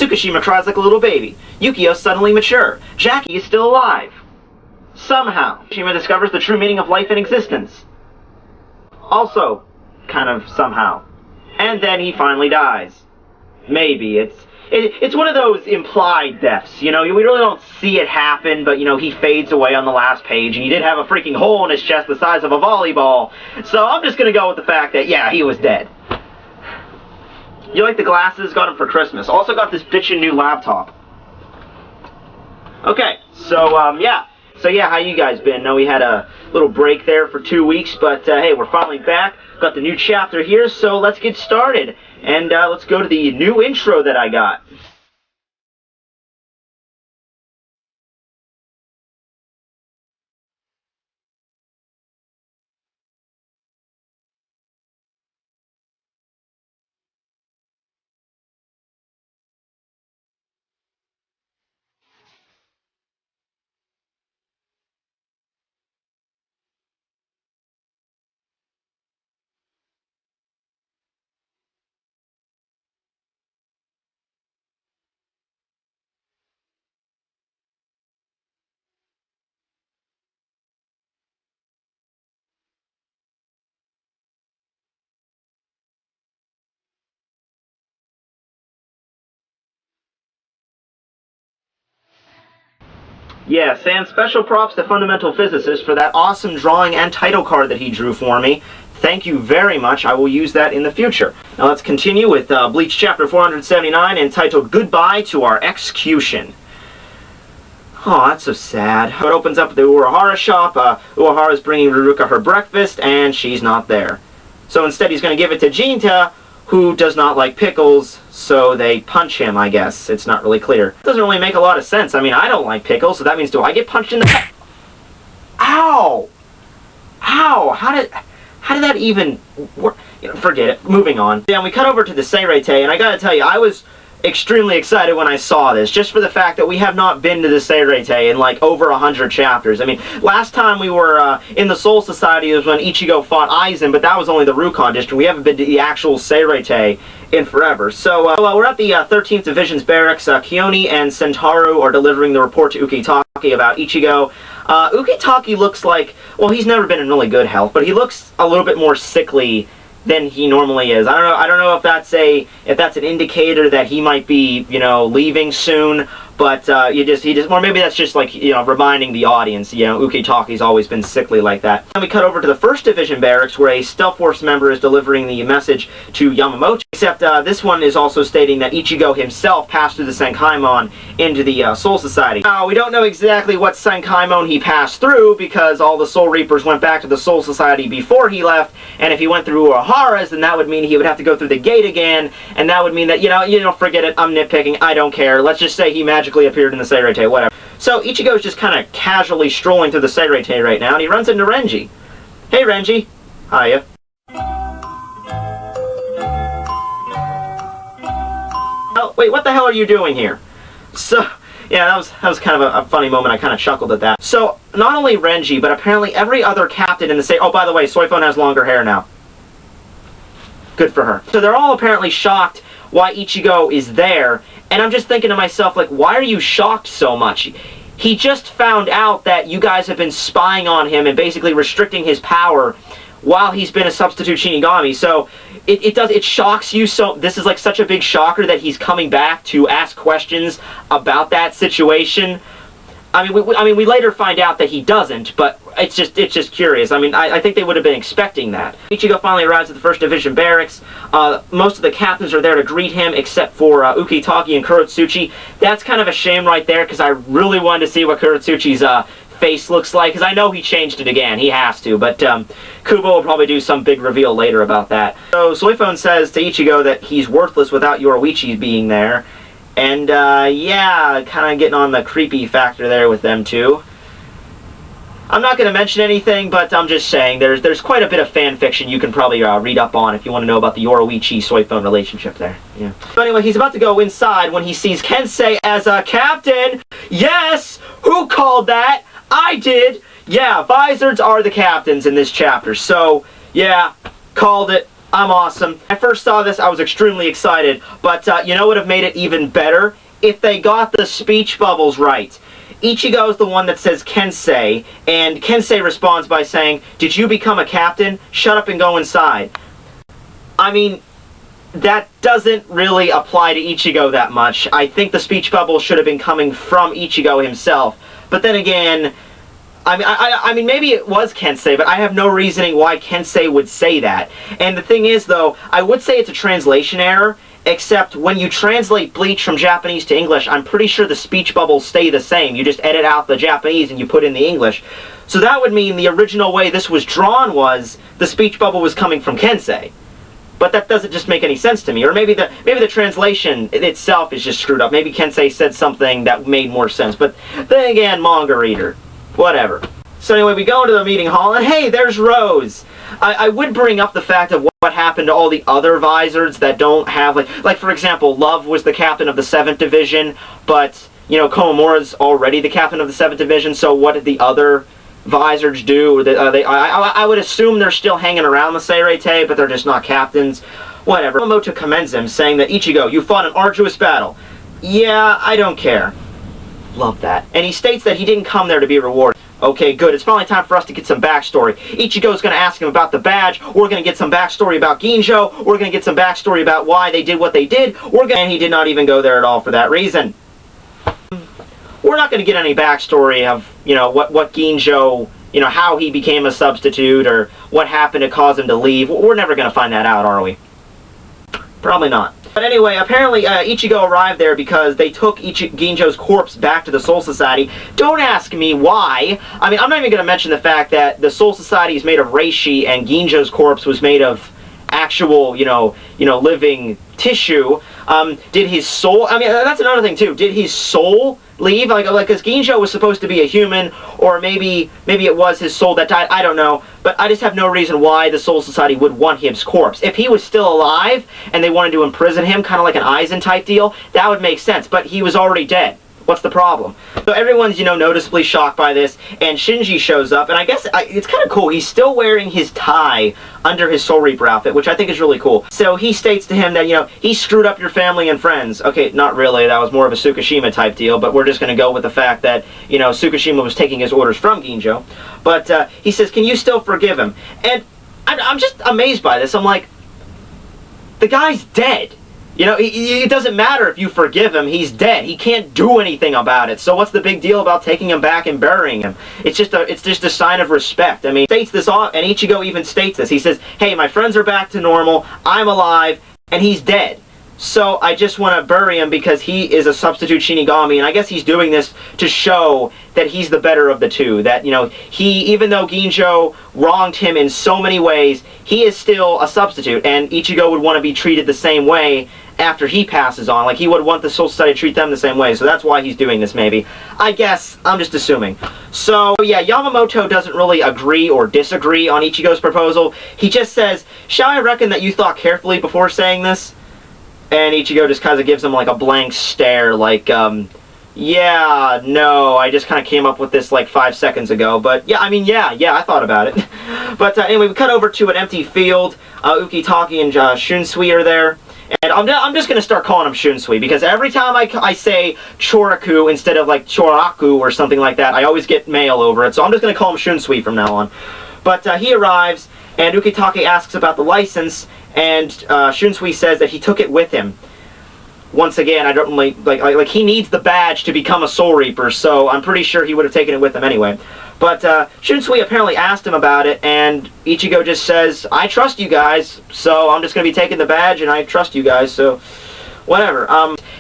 Tsukishima cries like a little baby. Yukio's suddenly mature. Jackie is still alive. Somehow, Tsukishima discovers the true meaning of life and existence. Also, kind of somehow. And then he finally dies. Maybe. It's one of those implied deaths, you know, we really don't see it happen, but, you know, he fades away on the last page, and he did have a freaking hole in his chest the size of a volleyball, so I'm just gonna go with the fact that, yeah, he was dead. You like the glasses? Got them for Christmas. Also got this bitchin' new laptop. Okay, so, yeah. So, yeah, how you guys been? Know we had a little break there for 2 weeks, but, hey, we're finally back. Got the new chapter here, so let's get started. And let's go to the new intro that I got. Yes, and special props to Fundamental Physicist for that awesome drawing and title card that he drew for me. Thank you very much. I will use that in the future. Now let's continue with Bleach Chapter 479, entitled Goodbye to Our Execution. Oh, that's so sad. It opens up at the Urara shop. Urara's bringing Haruka her breakfast, and she's not there. So instead he's going to give it to Jinta, who does not like pickles, so they punch him, I guess. It's not really clear. It doesn't really make a lot of sense. I mean, I don't like pickles, so that means do I get punched in the head? Ow! Ow! How did that even work? You know, forget it. Moving on. Then we cut over to the Seirete, and I gotta tell you, I was extremely excited when I saw this, just for the fact that we have not been to the Seirete in like over 100 chapters. I mean, last time we were in the Soul Society was when Ichigo fought Aizen, but that was only the Rukon district. We haven't been to the actual Seirete in forever. So we're at the 13th Division's barracks. Kioni and Sentaru are delivering the report to Ukitake about Ichigo. Ukitake looks like, well, he's never been in really good health, but he looks a little bit more sickly than he normally is. I don't know if that's an indicator that he might be, you know, leaving soon, but or maybe that's just like, you know, reminding the audience, you know, Ukitake's always been sickly like that. Then we cut over to the 1st Division barracks where a Stealth Force member is delivering the message to Yamamoto, except this one is also stating that Ichigo himself passed through the Senkaimon into the Soul Society. Now, we don't know exactly what Senkaimon he passed through because all the Soul Reapers went back to the Soul Society before he left, and if he went through Urara's, then that would mean he would have to go through the gate again, and that would mean that, you know, forget it, I'm nitpicking, I don't care, let's just say he magically appeared in the Seirete, whatever. So Ichigo's just kind of casually strolling through the Seirete right now, and he runs into Renji. Hey Renji. Hiya. Oh, wait, what the hell are you doing here? So, yeah, that was kind of a funny moment. I kind of chuckled at that. So, not only Renji, but apparently every other captain in the oh, by the way, Soifon has longer hair now. Good for her. So they're all apparently shocked why Ichigo is there, and I'm just thinking to myself, like, why are you shocked so much? He just found out that you guys have been spying on him and basically restricting his power while he's been a substitute Shinigami, so it shocks you. So this is like such a big shocker that he's coming back to ask questions about that situation. I mean, we later find out that he doesn't, but it's just curious. I mean, I think they would have been expecting that. Ichigo finally arrives at the 1st Division barracks. Most of the captains are there to greet him, except for Ukitake and Kurotsuchi. That's kind of a shame right there, because I really wanted to see what Kurotsuchi's face looks like, because I know he changed it again. He has to, but Kubo will probably do some big reveal later about that. So Soifon says to Ichigo that he's worthless without Yoruichi being there. And, yeah, kind of getting on the creepy factor there with them, too. I'm not going to mention anything, but I'm just saying, there's quite a bit of fan fiction you can probably read up on if you want to know about the Yoruichi-Soifon relationship there. Yeah. So anyway, he's about to go inside when he sees Kensei as a captain. Yes! Who called that? I did! Yeah, Vizards are the captains in this chapter, so, yeah, called it. I'm awesome. When I first saw this, I was extremely excited, but you know what would have made it even better? If they got the speech bubbles right. Ichigo's the one that says Kensei, and Kensei responds by saying, "Did you become a captain? Shut up and go inside." I mean, that doesn't really apply to Ichigo that much. I think the speech bubble should have been coming from Ichigo himself. But then again, I mean, maybe it was Kensei, but I have no reasoning why Kensei would say that. And the thing is, though, I would say it's a translation error, except when you translate Bleach from Japanese to English, I'm pretty sure the speech bubbles stay the same. You just edit out the Japanese and you put in the English. So that would mean the original way this was drawn was the speech bubble was coming from Kensei. But that doesn't just make any sense to me. Or maybe the translation itself is just screwed up. Maybe Kensei said something that made more sense. But then again, manga reader. Whatever. So anyway, we go into the meeting hall, and hey, there's Rose. I would bring up the fact of what happened to all the other Vizards that don't have, like for example, Love was the captain of the 7th Division, but, you know, Komamura's already the captain of the 7th Division, so what did the other Vizards do? I would assume they're still hanging around the Seirei, but they're just not captains. Whatever. Yamamoto commends him, saying that, "Ichigo, you fought an arduous battle." Yeah, I don't care. Love that. And he states that he didn't come there to be rewarded. Okay, good. It's finally time for us to get some backstory. Ichigo's going to ask him about the badge. We're going to get some backstory about Ginjo. We're going to get some backstory about why they did what they did. And he did not even go there at all for that reason. We're not going to get any backstory of, you know, what Ginjo, you know, how he became a substitute or what happened to cause him to leave. We're never going to find that out, are we? Probably not. But anyway, apparently Ichigo arrived there because they took Ginjo's corpse back to the Soul Society. Don't ask me why. I mean, I'm not even going to mention the fact that the Soul Society is made of reishi and Ginjo's corpse was made of actual, you know, living tissue. Did his soul... I mean, that's another thing, too. Did his soul leave? Like, because Ginjo was supposed to be a human, or maybe it was his soul that died. I don't know. But I just have no reason why the Soul Society would want his corpse. If he was still alive, and they wanted to imprison him, kind of like an Aizen type deal, that would make sense. But he was already dead. What's the problem? So everyone's, you know, noticeably shocked by this, and Shinji shows up, and I guess it's kind of cool. He's still wearing his tie under his Soul Reaper outfit, which I think is really cool. So he states to him that, you know, he screwed up your family and friends. Okay, not really. That was more of a Tsukishima type deal, but we're just going to go with the fact that, you know, Tsukishima was taking his orders from Ginjo. But he says, can you still forgive him? And I'm just amazed by this. I'm like, the guy's dead. You know, it doesn't matter if you forgive him, he's dead. He can't do anything about it. So what's the big deal about taking him back and burying him? It's just a sign of respect. I mean, he states this off, and Ichigo even states this. He says, hey, my friends are back to normal, I'm alive, and he's dead. So I just want to bury him because he is a substitute Shinigami, and I guess he's doing this to show that he's the better of the two. That, you know, even though Ginjo wronged him in so many ways, he is still a substitute, and Ichigo would want to be treated the same way after he passes on. Like, he would want the Soul Society to treat them the same way, so that's why he's doing this, maybe. I guess, I'm just assuming. So, yeah, Yamamoto doesn't really agree or disagree on Ichigo's proposal. He just says, shall I reckon that you thought carefully before saying this? And Ichigo just kind of gives him, like, a blank stare, like, yeah, no, I just kind of came up with this, like, 5 seconds ago. But, yeah, I mean, yeah, I thought about it. But, anyway, we cut over to an empty field. Ukitake and Shunsui are there. And I'm just going to start calling him Shunsui, because every time I say Choraku instead of, like, Choraku or something like that, I always get mail over it. So I'm just going to call him Shunsui from now on. But he arrives, and Ukitake asks about the license, and Shunsui says that he took it with him. Once again, I don't really, like he needs the badge to become a Soul Reaper, so I'm pretty sure he would have taken it with him anyway. But Shunsui apparently asked him about it, and Ichigo just says, I trust you guys, so I'm just going to be taking the badge, and I trust you guys, so whatever.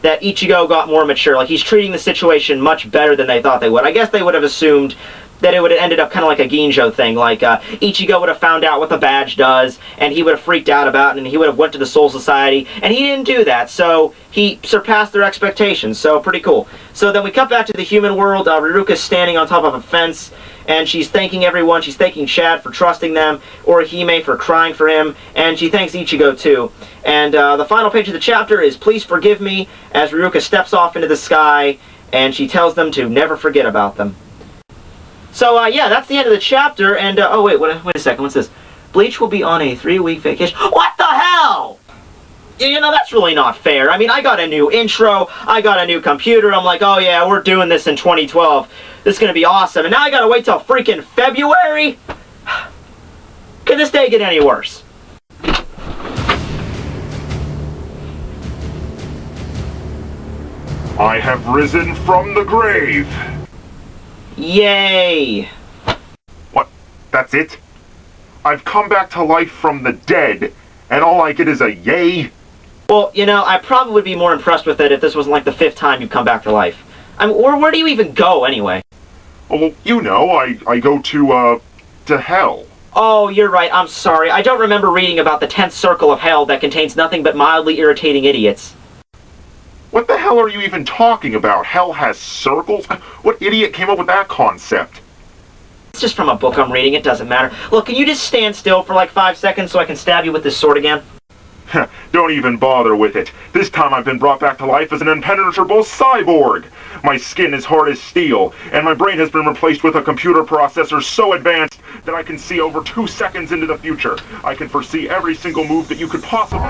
That Ichigo got more mature. Like, he's treating the situation much better than they thought they would. I guess they would have assumed that it would have ended up kind of like a Ginjo thing. Like, Ichigo would have found out what the badge does, and he would have freaked out about it, and he would have went to the Soul Society, and he didn't do that, so he surpassed their expectations, so pretty cool. So then we cut back to the human world. Riruka's standing on top of a fence, and she's thanking everyone. She's thanking Chad for trusting them, Orihime for crying for him, and she thanks Ichigo too. And the final page of the chapter is Please Forgive Me, as Riruka steps off into the sky, and she tells them to never forget about them. So, yeah, that's the end of the chapter, and, oh, wait a second, what's this? Bleach will be on a 3-week vacation. What the hell? You know, that's really not fair. I mean, I got a new intro, I got a new computer, I'm like, oh yeah, we're doing this in 2012. This is gonna be awesome. And now I gotta wait till freaking February? Could this day get any worse? I have risen from the grave! Yay! What? That's it? I've come back to life from the dead, and all I get is a yay? Well, you know, I probably would be more impressed with it if this wasn't like the 5th time you've come back to life. I mean, where do you even go, anyway? Well, you know, I go to hell. Oh, you're right, I'm sorry. I don't remember reading about the 10th circle of hell that contains nothing but mildly irritating idiots. What the hell are you even talking about? Hell has circles? What idiot came up with that concept? It's just from a book I'm reading, it doesn't matter. Look, can you just stand still for like 5 seconds so I can stab you with this sword again? Don't even bother with it. This time I've been brought back to life as an impenetrable cyborg. My skin is hard as steel, and my brain has been replaced with a computer processor so advanced that I can see over 2 seconds into the future. I can foresee every single move that you could possibly...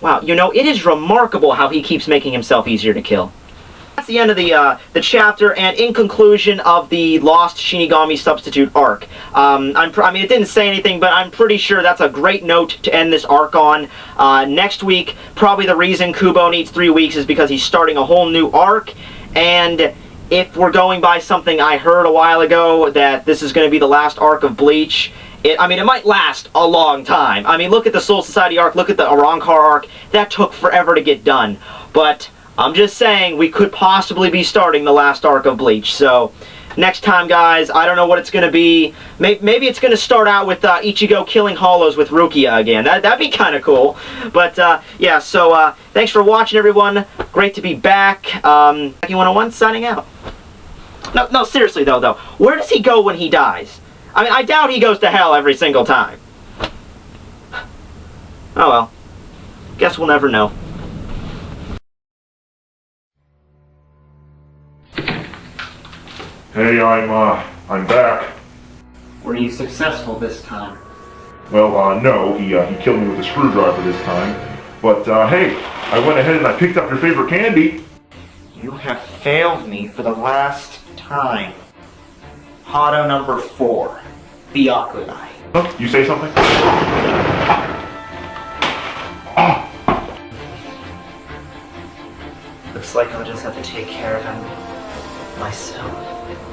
Wow, you know, it is remarkable how he keeps making himself easier to kill. That's the end of the chapter, and in conclusion of the Lost Shinigami Substitute arc. I mean, it didn't say anything, but I'm pretty sure that's a great note to end this arc on. Next week, probably the reason Kubo needs 3 weeks is because he's starting a whole new arc, and if we're going by something I heard a while ago, that this is going to be the last arc of Bleach, I mean, it might last a long time. I mean, look at the Soul Society arc, look at the Arankar arc. That took forever to get done. But I'm just saying, we could possibly be starting the last arc of Bleach. So, next time, guys, I don't know what it's going to be. Maybe it's going to start out with Ichigo killing Hollows with Rukia again. That'd be kind of cool. But, yeah, so thanks for watching, everyone. Great to be back. Tekking101 signing out. No, seriously, though. Where does he go when he dies? I mean, I doubt he goes to hell every single time. Oh well. Guess we'll never know. Hey, I'm back. Were you successful this time? Well, no, he killed me with a screwdriver this time. But, hey, I went ahead and I picked up your favorite candy. You have failed me for the last time. Hado number 4. Byakurai. Huh? You say something? Looks like I'll just have to take care of him myself.